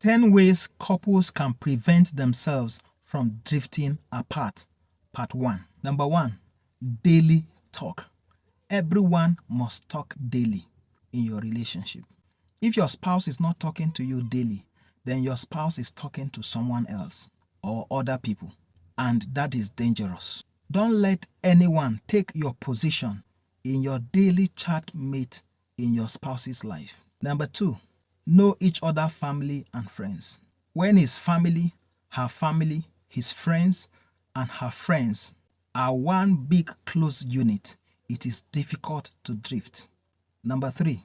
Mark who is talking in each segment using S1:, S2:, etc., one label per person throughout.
S1: 10 ways couples can prevent themselves from drifting apart. Part 1. Number 1, daily talk. Everyone must talk daily in your relationship. If your spouse is not talking to you daily, then your spouse is talking to someone else or other people, and that is dangerous. Don't let anyone take your position in your daily chat mate in your spouse's life. Number 2, know each other family and friends. When his family, her family, his friends, and her friends are one big close unit, it is difficult to drift. Number 3,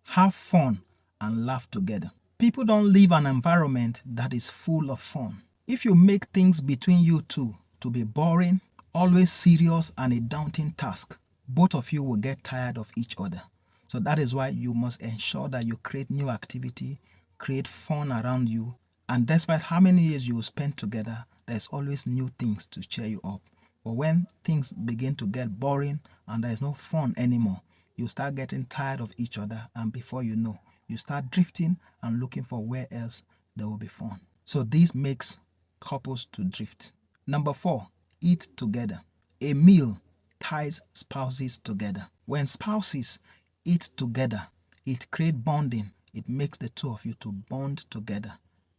S1: have fun and laugh together. People don't live an environment that is full of fun. If you make things between you two to be boring, always serious, and a daunting task, both of you will get tired of each other. So that is why you must ensure that you create new activity, create fun around you, and despite how many years you will spend together, there's always new things to cheer you up. But when things begin to get boring and there is no fun anymore, you start getting tired of each other, and before you know, you start drifting and looking for where else there will be fun. So this makes couples to drift. Number 4, eat together. A meal ties spouses together. When spouses eat together, it creates bonding. It makes the two of you to bond together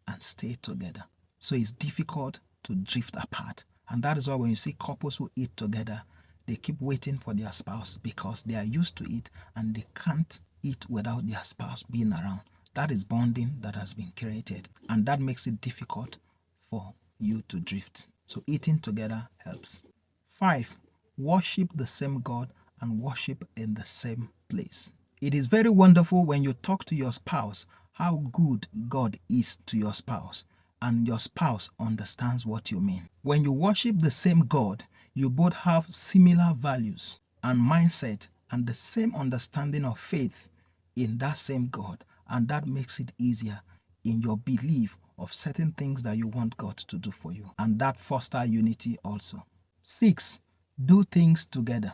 S1: and stay together. So it's difficult to drift apart. And that is why when you see couples who eat together, they keep waiting for their spouse because they are used to it and they can't eat without their spouse being around. That is bonding that has been created, and that makes it difficult for you to drift. So eating together helps. 5, worship the same God and worship in the same place. It is very wonderful when you talk to your spouse how good God is to your spouse, and your spouse understands what you mean. When you worship the same God, you both have similar values and mindset and the same understanding of faith in that same God, and that makes it easier in your belief of certain things that you want God to do for you, and that fosters unity also. 6, do things together.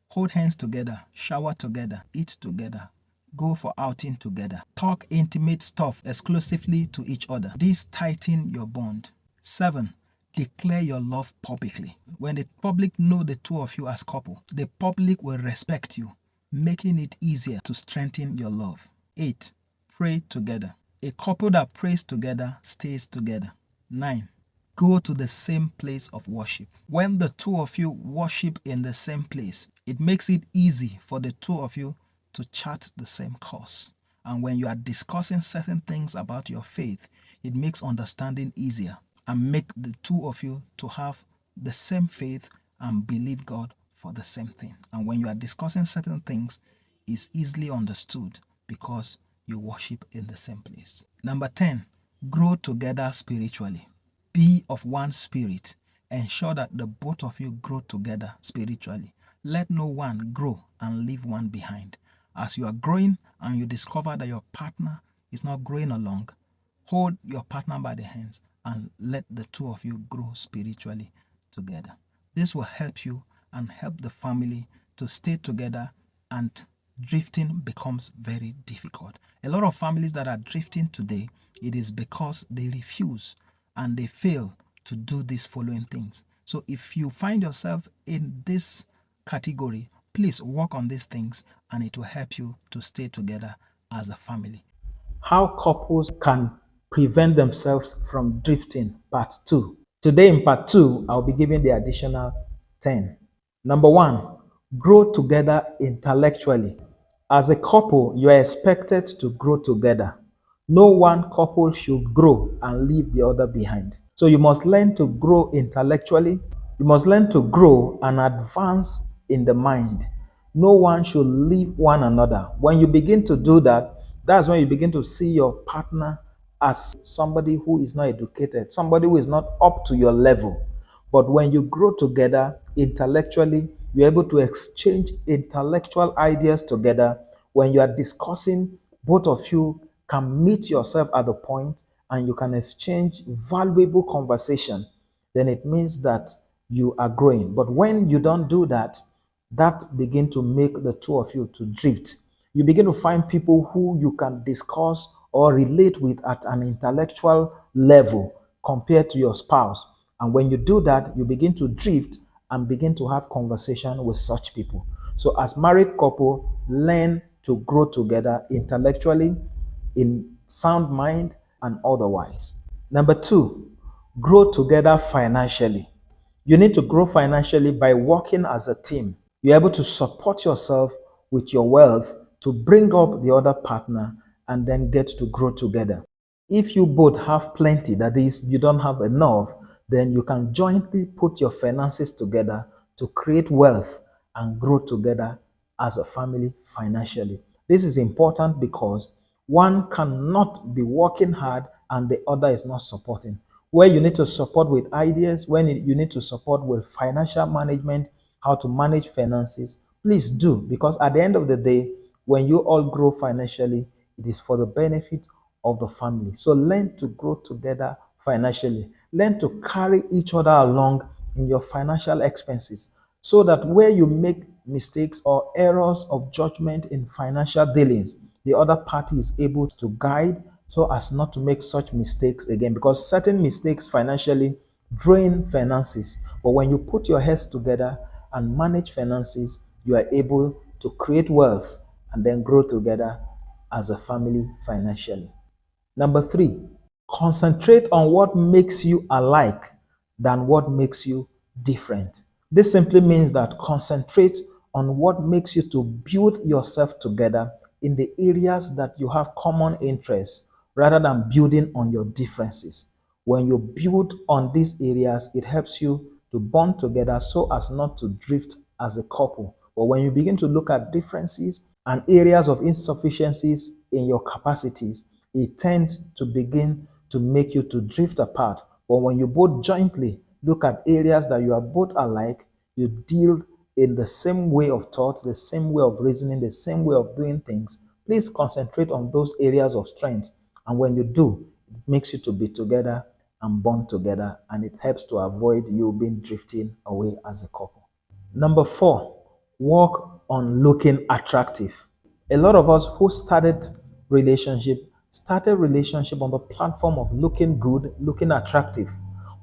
S1: Hold hands together, shower together, eat together, go for outing together. Talk intimate stuff exclusively to each other. This tightens your bond. 7, declare your love publicly. When the public know the two of you as couple, the public will respect you, making it easier to strengthen your love. 8, pray together. A couple that prays together stays together. 9, go to the same place of worship. When the two of you worship in the same place, it makes it easy for the two of you to chart the same course. And when you are discussing certain things about your faith, it makes understanding easier and make the two of you to have the same faith and believe God for the same thing. And when you are discussing certain things, it's easily understood because you worship in the same place. Number 10, grow together spiritually. Be of one spirit. Ensure that the both of you grow together spiritually. Let no one grow and leave one behind. As you are growing and you discover that your partner is not growing along, hold your partner by the hands and let the two of you grow spiritually together. This will help you and help the family to stay together, and drifting becomes very difficult. A lot of families that are drifting today, it is because they refuse and they fail to do these following things. So if you find yourself in this category, please work on these things and it will help you to stay together as a family. How couples can prevent themselves from drifting, part 2. Today in part 2, I'll be giving the additional 10. Number 1, grow together intellectually. As a couple, you are expected to grow together. No one couple should grow and leave the other behind. So you must learn to grow intellectually. You must learn to grow and advance in the mind. No one should leave one another. When you begin to do that, that's when you begin to see your partner as somebody who is not educated, somebody who is not up to your level. But when you grow together intellectually, you're able to exchange intellectual ideas together. When you are discussing, both of you can meet yourself at the point and you can exchange valuable conversation. Then it means that you are growing. But when you don't do that, that begin to make the two of you to drift. You begin to find people who you can discuss or relate with at an intellectual level compared to your spouse. And when you do that, you begin to drift and begin to have conversation with such people. So as married couple, learn to grow together intellectually, in sound mind, and otherwise. Number two, grow together financially. You need to grow financially by working as a team. You're able to support yourself with your wealth to bring up the other partner and then get to grow together. If you both have plenty, that is, you don't have enough, then you can jointly put your finances together to create wealth and grow together as a family financially. This is important because one cannot be working hard and the other is not supporting. Where you need to support with ideas, when you need to support with financial management, how to manage finances, please do. Because at the end of the day, when you all grow financially, it is for the benefit of the family. So learn to grow together financially. Learn to carry each other along in your financial expenses so that where you make mistakes or errors of judgment in financial dealings, the other party is able to guide so as not to make such mistakes again, because certain mistakes financially drain finances. But when you put your heads together and manage finances, you are able to create wealth and then grow together as a family financially. Number three, concentrate on what makes you alike than what makes you different. This simply means that concentrate on what makes you to build yourself together in the areas that you have common interests rather than building on your differences. When you build on these areas, it helps you to bond together so as not to drift as a couple. But when you begin to look at differences and areas of insufficiencies in your capacities, it tends to begin to make you to drift apart. But when you both jointly look at areas that you are both alike, you deal in the same way of thought, the same way of reasoning, the same way of doing things. Please concentrate on those areas of strength. And when you do, it makes you to be together and bond together, and it helps to avoid you being drifting away as a couple. Number four, work on looking attractive. A lot of us who started relationship on the platform of looking good, looking attractive.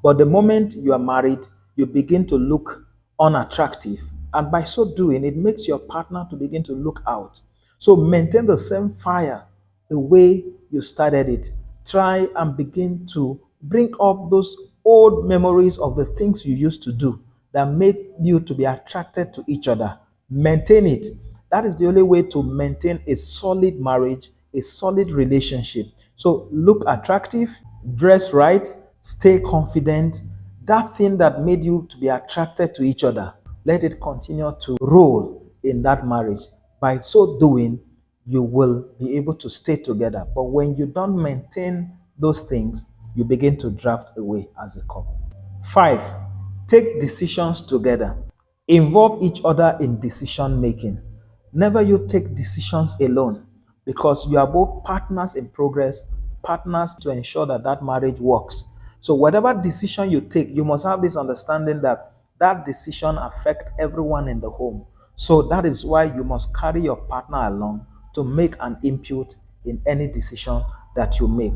S1: But the moment you are married, you begin to look unattractive. And by so doing, it makes your partner to begin to look out. So maintain the same fire the way you started it. Try and begin to bring up those old memories of the things you used to do that made you to be attracted to each other. Maintain it. That is the only way to maintain a solid marriage, a solid relationship. So look attractive, dress right, stay confident. That thing that made you to be attracted to each other, let it continue to roll in that marriage. By so doing, you will be able to stay together. But when you don't maintain those things, you begin to draft away as a couple. Five, take decisions together. Involve each other in decision making. Never you take decisions alone, because you are both partners in progress, partners to ensure that that marriage works. So whatever decision you take, you must have this understanding that that decision affects everyone in the home. So that is why you must carry your partner along to make an input in any decision that you make.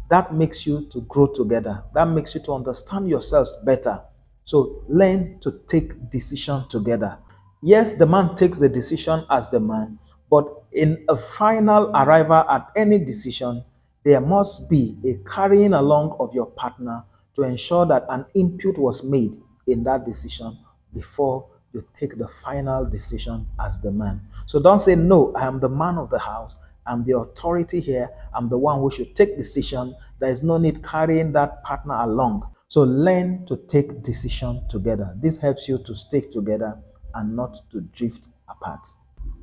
S1: That makes you to grow together. That makes you to understand yourselves better. So learn to take decision together. Yes, the man takes the decision as the man, but in a final arrival at any decision, there must be a carrying along of your partner to ensure that an input was made in that decision before you take the final decision as the man. So don't say, no, I am the man of the house. I'm the authority here. I'm the one who should take decision. There is no need carrying that partner along. So learn to take decision together. This helps you to stick together and not to drift apart.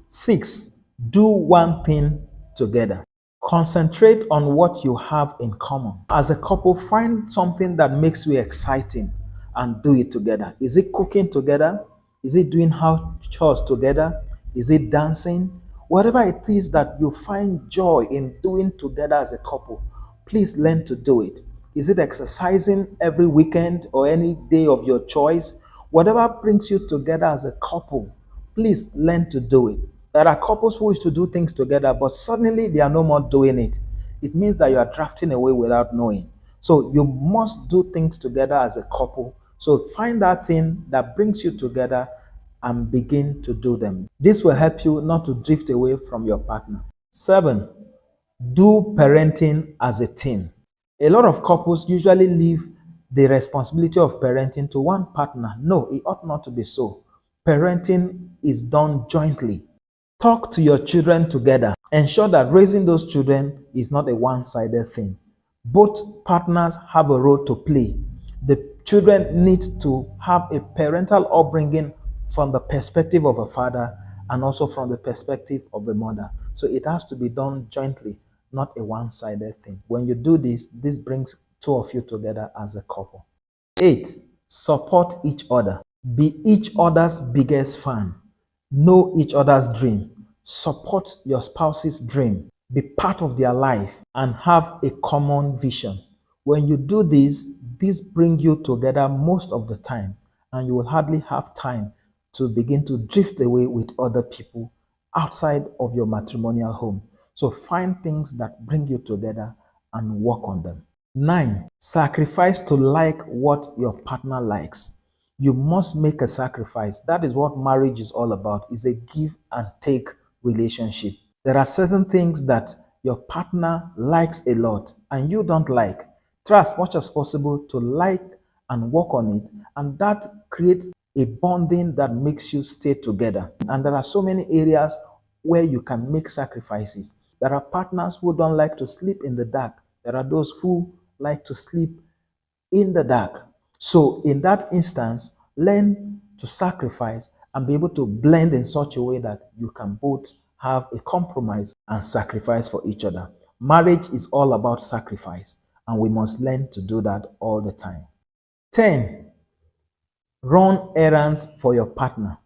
S1: 6, do one thing together. Concentrate on what you have in common. As a couple, find something that makes you exciting and do it together. Is it cooking together? Is it doing house chores together? Is it dancing? Whatever it is that you find joy in doing together as a couple, please learn to do it. Is it exercising every weekend or any day of your choice? Whatever brings you together as a couple, please learn to do it. There are couples who used to do things together, but suddenly they are no more doing it. it means that you are drifting away without knowing. So you must do things together as a couple. So find that thing that brings you together and begin to do them. This will help you not to drift away from your partner. 7, do parenting as a team. A lot of couples usually leave the responsibility of parenting to one partner. No, it ought not to be so. Parenting is done jointly. Talk to your children together. Ensure that raising those children is not a one-sided thing. Both partners have a role to play. The children need to have a parental upbringing from the perspective of a father and also from the perspective of a mother. So it has to be done jointly, not a one-sided thing. When you do this, this brings two of you together as a couple. 8, support each other. Be each other's biggest fan. Know each other's dream. Support your spouse's dream. Be part of their life and have a common vision. When you do this brings you together most of the time, and you will hardly have time to begin to drift away with other people outside of your matrimonial home. So find things that bring you together and work on them. 9, sacrifice to like what your partner likes. You must make a sacrifice. That is what marriage is all about. It's a give and take relationship. There are certain things that your partner likes a lot and you don't like. Try as much as possible to like and work on it, and that creates a bonding that makes you stay together. And there are so many areas where you can make sacrifices. There are partners who don't like to sleep in the dark. There are those who like to sleep in the dark. So in that instance, learn to sacrifice and be able to blend in such a way that you can both have a compromise and sacrifice for each other. Marriage is all about sacrifice, and we must learn to do that all the time. 10, run errands for your partner.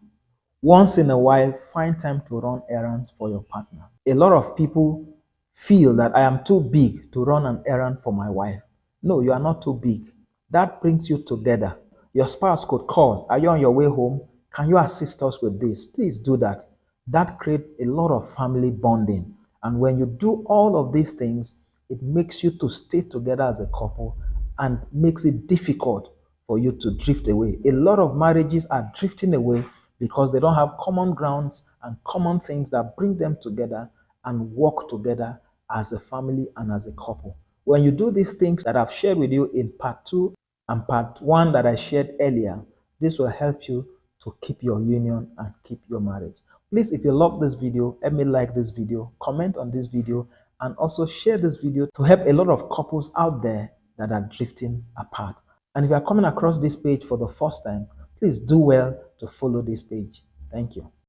S1: Once in a while, find time to run errands for your partner. A lot of people feel that I am too big to run an errand for my wife. No, you are not too big. That brings you together. Your spouse could call, are you on your way home? Can you assist us with this? Please do that. That creates a lot of family bonding. And when you do all of these things, it makes you to stay together as a couple and makes it difficult for you to drift away. A lot of marriages are drifting away because they don't have common grounds and common things that bring them together and work together as a family and as a couple. When you do these things that I've shared with you in part 2 and part 1 that I shared earlier, this will help you to keep your union and keep your marriage. Please, if you love this video, help me like this video, comment on this video, and also share this video to help a lot of couples out there that are drifting apart. And if you are coming across this page for the first time, please do well to follow this page. Thank you.